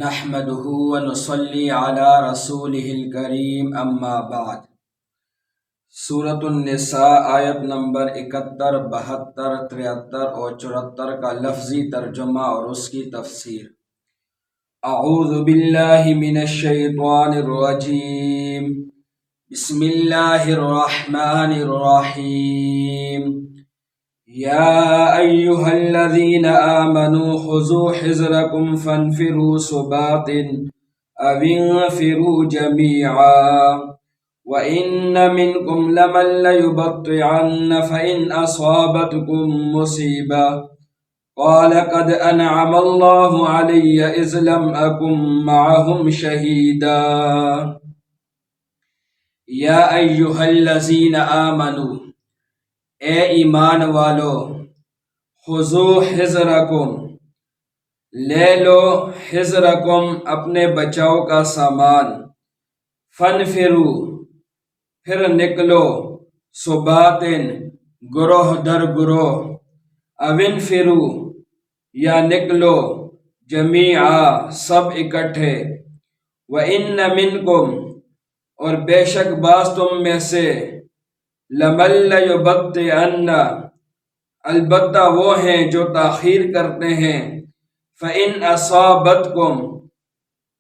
نحمده ونصلي على رسوله الکریم اما بعد۔ سورۃ النساء آیت نمبر 71، 72، 73 اور 74 کا لفظی ترجمہ اور اس کی تفسیر۔ اعوذ باللہ من الشیطان الرجیم، بسم اللہ الرحمن الرحیم۔ یا ایہا الذین آمنوا خذوا حذرکم فانفروا ثبات او انفروا جمیعا وَإِنَّ مِنْكُمْ لَمَن لَّيُبَطِّئَنَّ فَإِنْ أَصَابَتْكُم مُّصِيبَةٌ قَالَ قَدْ أَنْعَمَ اللَّهُ عَلَيَّ إِذْ لَمْ أَكُن مَّعَهُمْ شَهِيدًا۔ یا ایھا الذین آمنوا، اے ایمان والو، خذوا حذرکم، لے لو حذرکم، اپنے بچاؤ کا سامان، فانفروا، پھر نکلو، ثباتن، گروہ در گروہ، او انفروا، یا نکلو، جمیعا، سب اکٹھے، وَإِنَّ مِنْكُمْ، اور بے شک بعض تم میں سے، لَمَن لَّيُبَطِّئَنَّ، البتہ وہ ہیں جو تاخیر کرتے ہیں، فَإِنْ أَصَابَتْكُمْ،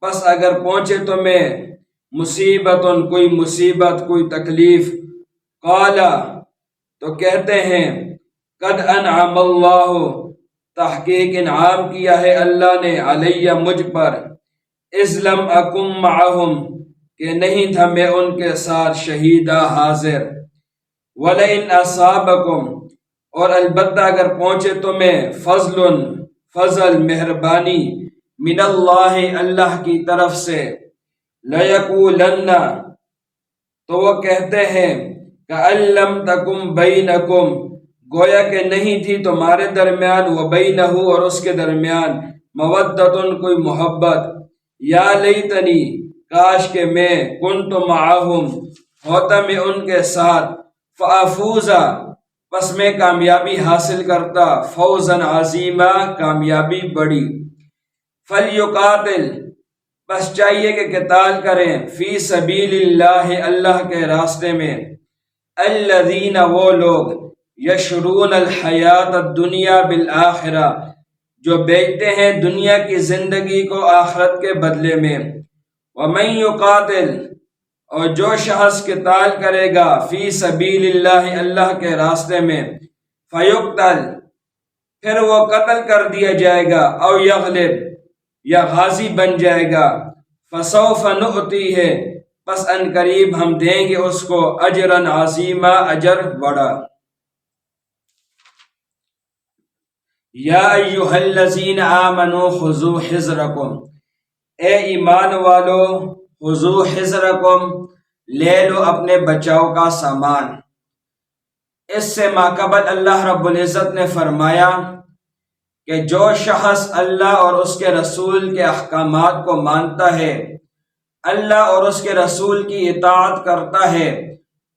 پس اگر پہنچے تمہیں، مصیبتن، کوئی مصیبت، کوئی تکلیف، قال، تو کہتے ہیں، قد انعم اللہ، تحقیق انعام کیا ہے اللہ نے، علیہ، مجھ پر، اذ لم اکن معہم، کہ نہیں تھا میں ان کے ساتھ، شہیدہ، حاضر، ولئن اصابکم، اور البتہ اگر پہنچے تمہیں، فضل، مہربانی، من اللہ، اللہ کی طرف سے، لَيَقُولَنَّ، تو وہ کہتے ہیں، كَأَن لَّمْ تَكُن بَيْنَكُمْ، گویا کہ نہیں تھی تمہارے درمیان، وَبَيْنَهُ، اور اس کے درمیان، مَوَدَّةٌ، کوئی محبت، یا لیتنی، کاش کہ میں، كنت معہم، ہوتا میں ان کے ساتھ، فَأَفُوزَ، پس میں کامیابی حاصل کرتا، فوزاً عظیما، کامیابی بڑی، فَلْيُقَاتِلْ، بس چاہیے کہ قتال کریں، فی سبیل اللہ، اللہ کے راستے میں، الذین، وہ لوگ، یشرون الحیات الدنیا بالآخرہ، جو بیچتے ہیں دنیا کی زندگی کو آخرت کے بدلے میں، ومن یقاتل، اور جو شخص قتال کرے گا، فی سبیل اللہ، اللہ کے راستے میں، فیقتل، پھر وہ قتل کر دیا جائے گا، او یغلب، یا غازی بن جائے گا، فسوف نؤتیہ، پس ان قریب ہم دیں گے اس کو، اجرا عظیما، اجر بڑا۔ یا ایھا الذین آمنوا خذوا حذرکم، اے ایمان والو، خذوا حذرکم، لے لو اپنے بچاؤ کا سامان۔ اس سے ماقبل اللہ رب العزت نے فرمایا کہ جو شخص اللہ اور اس کے رسول کے احکامات کو مانتا ہے، اللہ اور اس کے رسول کی اطاعت کرتا ہے،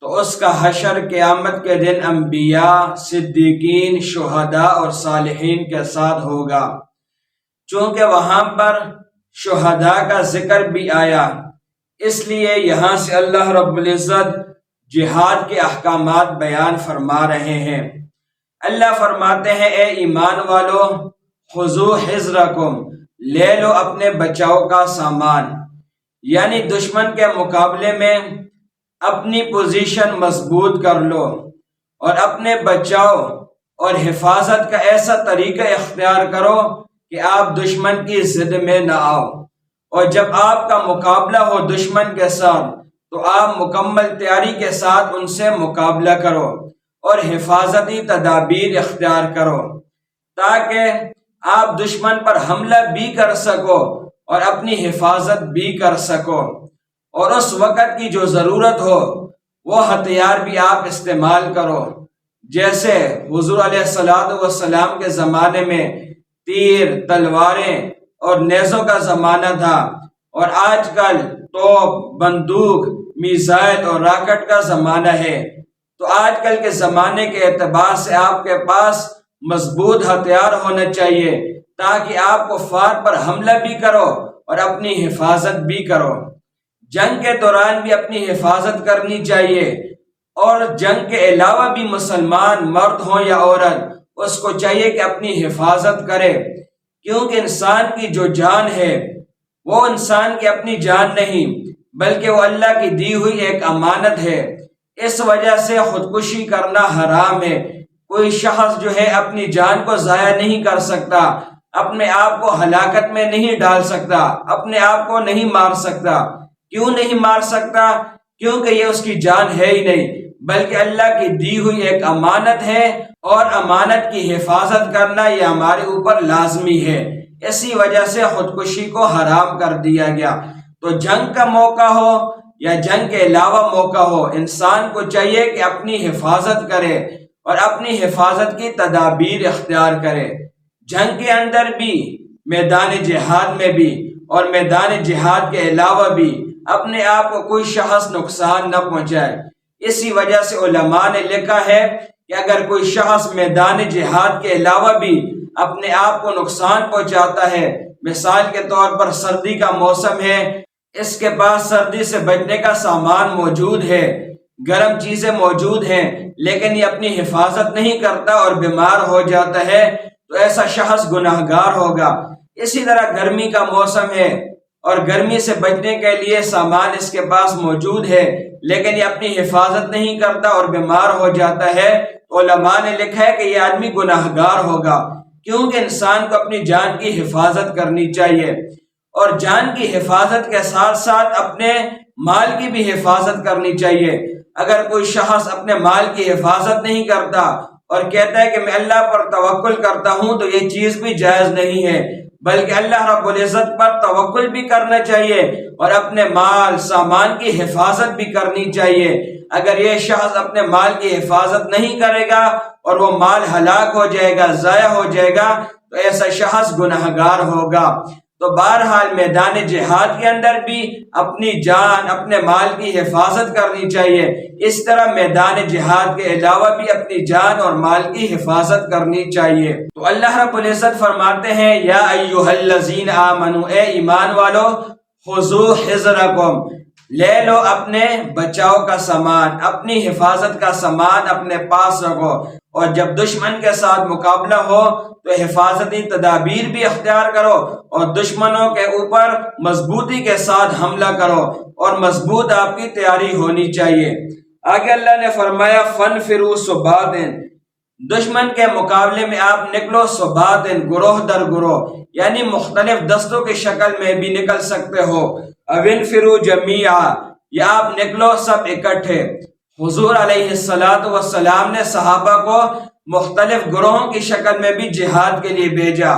تو اس کا حشر قیامت کے دن انبیاء، صدیقین، شہداء اور صالحین کے ساتھ ہوگا۔ چونکہ وہاں پر شہداء کا ذکر بھی آیا، اس لیے یہاں سے اللہ رب العزت جہاد کے احکامات بیان فرما رہے ہیں۔ اللہ فرماتے ہیں، اے ایمان والو، خذوا حذرکم، لے لو اپنے بچاؤ کا سامان، یعنی دشمن کے مقابلے میں اپنی پوزیشن مضبوط کر لو، اور اپنے بچاؤ اور حفاظت کا ایسا طریقہ اختیار کرو کہ آپ دشمن کی زد میں نہ آؤ، اور جب آپ کا مقابلہ ہو دشمن کے ساتھ تو آپ مکمل تیاری کے ساتھ ان سے مقابلہ کرو، اور حفاظتی تدابیر اختیار کرو، تاکہ آپ دشمن پر حملہ بھی کر سکو اور اپنی حفاظت بھی کر سکو، اور اس وقت کی جو ضرورت ہو وہ ہتھیار بھی آپ استعمال کرو، جیسے حضور علیہ السلام کے زمانے میں تیر، تلواریں اور نیزوں کا زمانہ تھا، اور آج کل توپ، بندوق، میزائل اور راکٹ کا زمانہ ہے۔ تو آج کل کے زمانے کے اعتبار سے آپ کے پاس مضبوط ہتھیار ہونا چاہیے، تاکہ آپ کفار پر حملہ بھی کرو اور اپنی حفاظت بھی کرو۔ جنگ کے دوران بھی اپنی حفاظت کرنی چاہیے، اور جنگ کے علاوہ بھی مسلمان مرد ہوں یا عورت اس کو چاہیے کہ اپنی حفاظت کرے، کیونکہ انسان کی جو جان ہے وہ انسان کی اپنی جان نہیں بلکہ وہ اللہ کی دی ہوئی ایک امانت ہے۔ اس وجہ سے خودکشی کرنا حرام ہے۔ کوئی شخص جو ہے اپنی جان کو ضائع نہیں کر سکتا، اپنے آپ کو ہلاکت میں نہیں ڈال سکتا، اپنے آپ کو نہیں مار سکتا۔ کیوں نہیں مار سکتا؟ کیونکہ یہ اس کی جان ہے ہی نہیں، بلکہ اللہ کی دی ہوئی ایک امانت ہے، اور امانت کی حفاظت کرنا یہ ہمارے اوپر لازمی ہے۔ اسی وجہ سے خودکشی کو حرام کر دیا گیا۔ تو جنگ کا موقع ہو یا جنگ کے علاوہ موقع ہو، انسان کو چاہیے کہ اپنی حفاظت کرے اور اپنی حفاظت کی تدابیر اختیار کرے۔ جنگ کے اندر بھی، میدان جہاد میں بھی، اور میدان جہاد کے علاوہ بھی اپنے آپ کو کوئی شخص نقصان نہ پہنچائے۔ اسی وجہ سے علماء نے لکھا ہے کہ اگر کوئی شخص میدان جہاد کے علاوہ بھی اپنے آپ کو نقصان پہنچاتا ہے، مثال کے طور پر سردی کا موسم ہے، اس کے پاس سردی سے بچنے کا سامان موجود ہے، گرم چیزیں موجود ہیں، لیکن یہ اپنی حفاظت نہیں کرتا اور بیمار ہو جاتا ہے، تو ایسا شخص گناہگار ہوگا۔ اسی طرح گرمی کا موسم ہے اور گرمی سے بچنے کے لیے سامان اس کے پاس موجود ہے، لیکن یہ اپنی حفاظت نہیں کرتا اور بیمار ہو جاتا ہے، تو علماء نے لکھا ہے کہ یہ آدمی گناہگار ہوگا، کیونکہ انسان کو اپنی جان کی حفاظت کرنی چاہیے، اور جان کی حفاظت کے ساتھ ساتھ اپنے مال کی بھی حفاظت کرنی چاہیے۔ اگر کوئی شخص اپنے مال کی حفاظت نہیں کرتا اور کہتا ہے کہ میں اللہ پر توکل کرتا ہوں، تو یہ چیز بھی جائز نہیں ہے، بلکہ اللہ رب العزت پر توکل بھی کرنا چاہیے اور اپنے مال سامان کی حفاظت بھی کرنی چاہیے۔ اگر یہ شخص اپنے مال کی حفاظت نہیں کرے گا اور وہ مال ہلاک ہو جائے گا، ضائع ہو جائے گا، تو ایسا شخص گناہگار ہوگا۔ تو بہرحال میدان جہاد کے اندر بھی اپنی جان، اپنے مال کی حفاظت کرنی چاہیے، اس طرح میدان جہاد کے علاوہ بھی اپنی جان اور مال کی حفاظت کرنی چاہیے۔ تو اللہ رب العزت فرماتے ہیں، یا ایھا الذین آمنوا، اے ایمان والو، خذوا حذرکم، لے لو اپنے بچاؤ کا سامان، اپنی حفاظت کا سامان اپنے پاس رکھو، اور جب دشمن کے ساتھ مقابلہ ہو تو حفاظتی تدابیر بھی اختیار کرو، اور دشمنوں کے اوپر مضبوطی کے ساتھ حملہ کرو، اور مضبوط آپ کی تیاری ہونی چاہیے۔ آگے اللہ نے فرمایا، فَانْفِرُوا ثُبَاتٍ، دشمن کے مقابلے میں آپ نکلو ثباتٍ، گروہ در گروہ، یعنی مختلف دستوں کی شکل میں بھی نکل سکتے ہو، اَوْ انْفِرُوا جَمِيعًا، یا آپ نکلو سب اکٹھے۔ حضور علیہ السلام نے صحابہ کو مختلف گروہوں کی شکل میں بھی جہاد کے لیے بھیجا،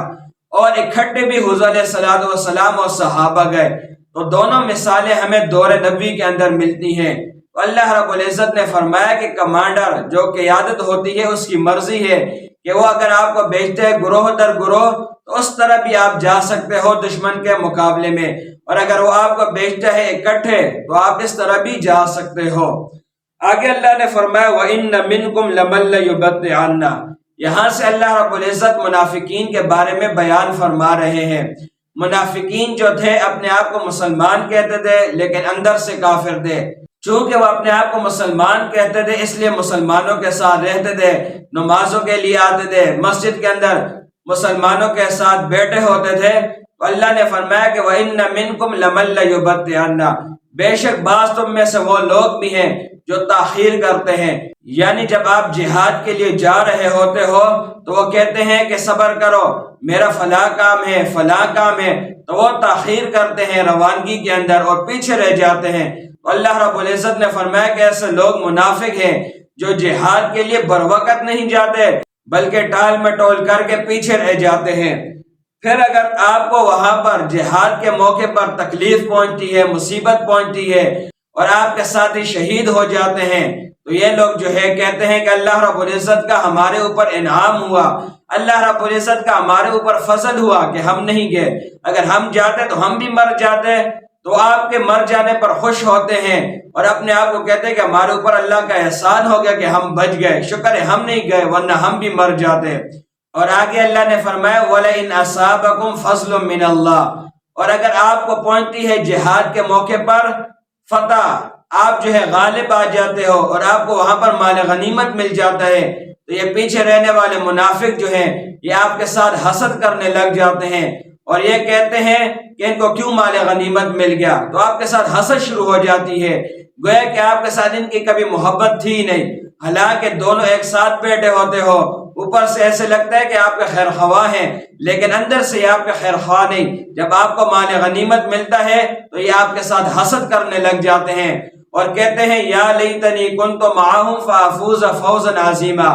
اور اکٹھے بھی حضور علیہ السلام اور صحابہ گئے۔ تو دونوں مثالیں ہمیں دور نبوی کے اندر ملتی ہیں۔ تو اللہ رب العزت نے فرمایا کہ کمانڈر جو قیادت ہوتی ہے اس کی مرضی ہے کہ وہ اگر آپ کو بھیجتے ہیں گروہ در گروہ، تو اس طرح بھی آپ جا سکتے ہو دشمن کے مقابلے میں، اور اگر وہ آپ کو بھیجتا ہے اکٹھے تو آپ اس طرح بھی جا سکتے ہو۔ آگے اللہ نے فرمایا، وَإِنَّ مِنْكُمْ لَمَن لَّيُبَطِّئَنَّ، یہاں سے اللہ رب العزت منافقین کے بارے میں بیان فرما رہے ہیں۔ منافقین جو تھے اپنے آپ کو مسلمان کہتے تھے لیکن اندر سے کافر تھے۔ چونکہ وہ اپنے آپ کو مسلمان کہتے تھے اس لیے مسلمانوں کے ساتھ رہتے تھے، نمازوں کے لیے آتے تھے، مسجد کے اندر مسلمانوں کے ساتھ بیٹھے ہوتے تھے۔ تو اللہ نے فرمایا کہ وَإِنَّ مِنْكُمْ لَمَن لَّيُبَطِّئَنَّ، بے شک بعض تم میں سے وہ لوگ بھی ہیں جو تاخیر کرتے ہیں، یعنی جب آپ جہاد کے لیے جا رہے ہوتے ہو تو وہ کہتے ہیں کہ صبر کرو، میرا فلاں کام ہے، فلاں کام ہے، تو وہ تاخیر کرتے ہیں روانگی کے اندر اور پیچھے رہ جاتے ہیں۔ تو اللہ رب العزت نے فرمایا کہ ایسے لوگ منافق ہیں جو جہاد کے لیے بروقت نہیں جاتے بلکہ ٹال مٹول کر کے پیچھے رہ جاتے ہیں۔ پھر اگر آپ کو وہاں پر جہاد کے موقع پر تکلیف پہنچتی ہے، مصیبت پہنچتی ہے، اور آپ کے ساتھی شہید ہو جاتے ہیں، تو یہ لوگ جو ہے کہتے ہیں کہ اللہ رب العزت کا ہمارے اوپر انعام ہوا، اللہ رب العزت کا ہمارے اوپر فضل ہوا کہ ہم نہیں گئے، اگر ہم جاتے تو ہم بھی مر جاتے۔ تو آپ کے مر جانے پر خوش ہوتے ہیں اور اپنے آپ کو کہتے ہیں کہ ہمارے اوپر اللہ کا احسان ہو گیا کہ ہم بچ گئے، شکر ہے ہم نہیں گئے ورنہ ہم بھی مر جاتے۔ اور آگے اللہ نے فرمایا، وَلَئِنْ أَصَابَكُمْ فَضْلٌ مِّنَ اللَّهِ، اور اگر آپ کو پہنچتی ہے جہاد کے موقع پر فتح، آپ جو ہے غالب آ جاتے ہو اور آپ کو وہاں پر مال غنیمت مل جاتا ہے، تو یہ پیچھے رہنے والے منافق جو ہیں یہ آپ کے ساتھ حسد کرنے لگ جاتے ہیں اور یہ کہتے ہیں کہ ان کو کیوں مال غنیمت مل گیا، تو آپ کے ساتھ حسد شروع ہو جاتی ہے، گویا کہ آپ کے ساتھ ان کی کبھی محبت تھی نہیں، حالانکہ دونوں ایک ساتھ بیٹھے ہوتے ہو، اوپر سے ایسے لگتا ہے کہ آپ کے خیر خواہ ہیں لیکن اندر سے یہ آپ کے خیر خواہ نہیں۔ جب آپ کو مال غنیمت ملتا ہے تو یہ آپ کے ساتھ حسد کرنے لگ جاتے ہیں اور کہتے ہیں یا لیتنی کنت معہم فافوز فوزا عظیما،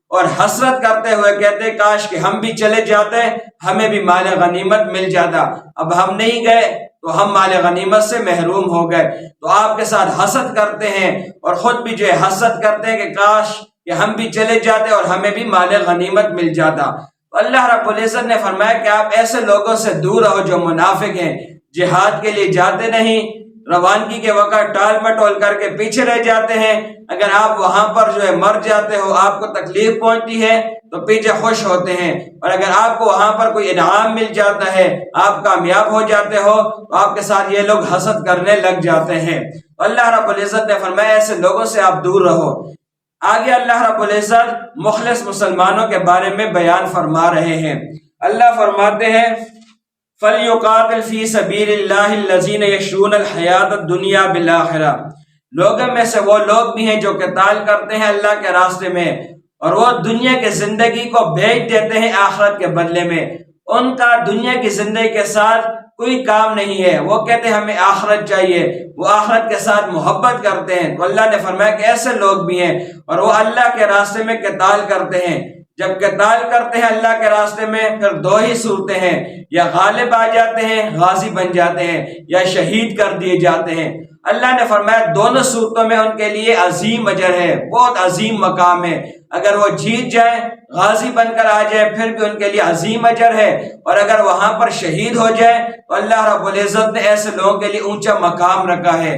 اور حسرت کرتے ہوئے کہتے کاش کہ ہم بھی چلے جاتے، ہمیں بھی مال غنیمت مل جاتا، اب ہم نہیں گئے تو ہم مال غنیمت سے محروم ہو گئے۔ تو آپ کے ساتھ حسد کرتے ہیں اور خود بھی جو ہے حسد کرتے ہیں کہ کاش کہ ہم بھی چلے جاتے اور ہمیں بھی مال غنیمت مل جاتا۔ تو اللہ رب العزت نے فرمایا کہ آپ ایسے لوگوں سے دور رہو جو منافق ہیں، جہاد کے لیے جاتے نہیں، روانگی کے وقت ٹال مٹول کر کے پیچھے رہ جاتے ہیں، اگر آپ وہاں پر جو ہے مر جاتے ہو، آپ کو تکلیف پہنچتی ہے تو پیچھے خوش ہوتے ہیں، اور اگر آپ کو وہاں پر کوئی انعام مل جاتا ہے، آپ کامیاب ہو جاتے ہو، تو آپ کے ساتھ یہ لوگ حسد کرنے لگ جاتے ہیں۔ تو اللہ رب العزت نے فرمایا ایسے لوگوں سے آپ دور رہو۔ آگے اللہ رب العزت مخلص مسلمانوں کے بارے میں بیان فرما رہے ہیں۔ اللہ فرماتے ہیں فَلْيُقَاتِلْ فِي سَبِيلِ اللَّهِ الَّذِينَ يَشْرُونَ الْحَيَاةَ الدُّنْيَا بِالْآخِرَةِ، لوگوں میں سے وہ لوگ بھی ہیں جو قتال کرتے ہیں اللہ کے راستے میں اور وہ دنیا کی زندگی کو بیچ دیتے ہیں آخرت کے بدلے میں، ان کا دنیا کی زندگی کے ساتھ کوئی کام نہیں ہے، وہ کہتے ہیں ہمیں آخرت چاہیے، وہ آخرت کے ساتھ محبت کرتے ہیں۔ تو اللہ نے فرمایا کہ ایسے لوگ بھی ہیں اور وہ اللہ کے راستے میں قتال کرتے ہیں۔ جب قتال کرتے ہیں اللہ کے راستے میں پھر دو ہی صورتیں ہیں، یا غالب آ جاتے ہیں غازی بن جاتے ہیں یا شہید کر دیے جاتے ہیں۔ اللہ نے فرمایا دونوں صورتوں میں ان کے لیے عظیم اجر ہے، بہت عظیم مقام ہے، اگر وہ جیت جائیں غازی بن کر آ جائے پھر بھی ان کے لیے عظیم اجر ہے، اور اگر وہاں پر شہید ہو جائے تو اللہ رب العزت نے ایسے لوگوں کے لیے اونچا مقام رکھا ہے،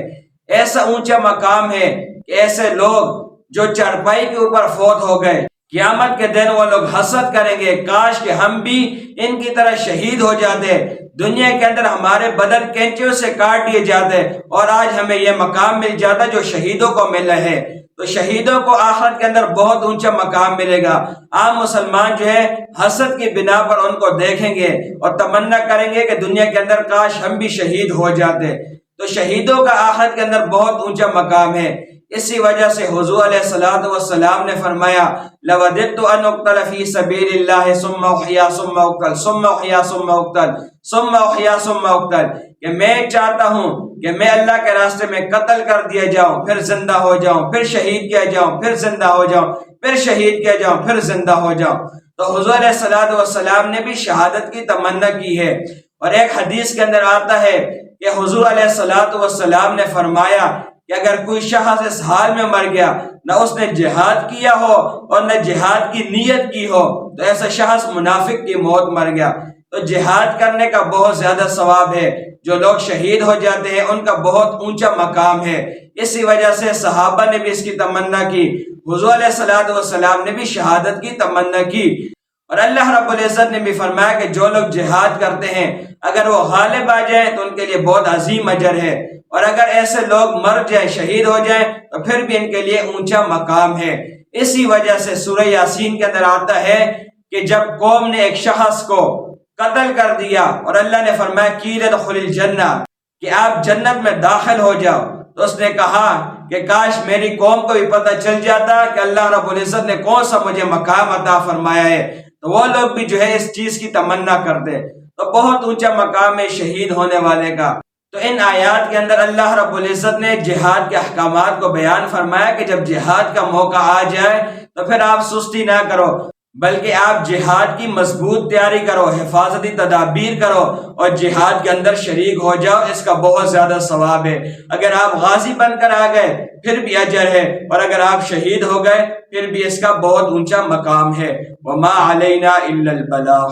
ایسا اونچا مقام ہے کہ ایسے لوگ جو چارپائی کے اوپر فوت ہو گئے، قیامت کے دن وہ لوگ حسد کریں گے کاش کہ ہم بھی ان کی طرح شہید ہو جاتے، دنیا کے اندر ہمارے بدن کینچیوں سے کاٹ دیے جاتے اور آج ہمیں یہ مقام مل جاتا جو شہیدوں کو ملا ہے۔ تو شہیدوں کو آخرت کے اندر بہت اونچا مقام ملے گا۔ عام مسلمان جو ہے حسد کی بنا پر ان کو دیکھیں گے اور تمنا کریں گے کہ دنیا کے اندر کاش ہم بھی شہید ہو جاتے۔ تو شہیدوں کا آخرت کے اندر بہت اونچا مقام ہے۔ اسی وجہ سے حضور علیہ الصلوۃ والسلام نے فرمایا لَوَدِدتُّ أَنْ أُقْتَلَ فِي سَبِيلِ اللَّهِ ثُمَّ أُحْيَا ثُمَّ أُقْتَلْ ثُمَّ أُحْيَا ثُمَّ أُقْتَلْ ثُمَّ أُحْيَا ثُمَّ أُقْتَلْ، کہ میں چاہتا ہوں کہ میں اللہ کے راستے میں قتل کر دیا جاؤں، پھر زندہ ہو جاؤں، پھر شہید کیا جاؤں، پھر زندہ ہو جاؤں، پھر شہید کیا جاؤں، پھر زندہ ہو جاؤں۔ تو حضور علیہ الصلوۃ والسلام نے بھی شہادت کی تمنا کی ہے، اور ایک حدیث کے اندر آتا ہے کہ حضور علیہ الصلوۃ والسلام نے فرمایا کہ اگر کوئی شخص اس حال میں مر گیا نہ اس نے جہاد کیا ہو اور نہ جہاد کی نیت کی ہو تو ایسا شخص منافق کی موت مر گیا۔ تو جہاد کرنے کا بہت زیادہ ثواب ہے، جو لوگ شہید ہو جاتے ہیں ان کا بہت اونچا مقام ہے، اسی وجہ سے صحابہ نے بھی اس کی تمنا کی، حضور علیہ الصلوۃ والسلام نے بھی شہادت کی تمنا کی، اور اللہ رب العزت نے بھی فرمایا کہ جو لوگ جہاد کرتے ہیں اگر وہ غالب آ جائیں تو ان کے لیے بہت عظیم اجر ہے، اور اگر ایسے لوگ مر جائیں شہید ہو جائیں تو پھر بھی ان کے لیے اونچا مقام ہے۔ اسی وجہ سے سورہ یاسین کے اندر آتا ہے کہ جب قوم نے ایک شخص کو قتل کر دیا اور اللہ نے فرمایا قیل ادخل الجنہ، کہ آپ جنت میں داخل ہو جاؤ، تو اس نے کہا کہ کاش میری قوم کو بھی پتہ چل جاتا کہ اللہ رب العزت نے کون سا مجھے مقام عطا فرمایا ہے، تو وہ لوگ بھی جو ہے اس چیز کی تمنا کرتے۔ تو بہت اونچا مقام ہے شہید ہونے والے کا۔ تو ان آیات کے اندر اللہ رب العزت نے جہاد کے احکامات کو بیان فرمایا کہ جب جہاد کا موقع آ جائے تو پھر آپ سستی نہ کرو، بلکہ آپ جہاد کی مضبوط تیاری کرو، حفاظتی تدابیر کرو اور جہاد کے اندر شریک ہو جاؤ، اس کا بہت زیادہ ثواب ہے۔ اگر آپ غازی بن کر آ گئے پھر بھی اجر ہے، اور اگر آپ شہید ہو گئے پھر بھی اس کا بہت اونچا مقام ہے۔ وما علینا الا البلاغ۔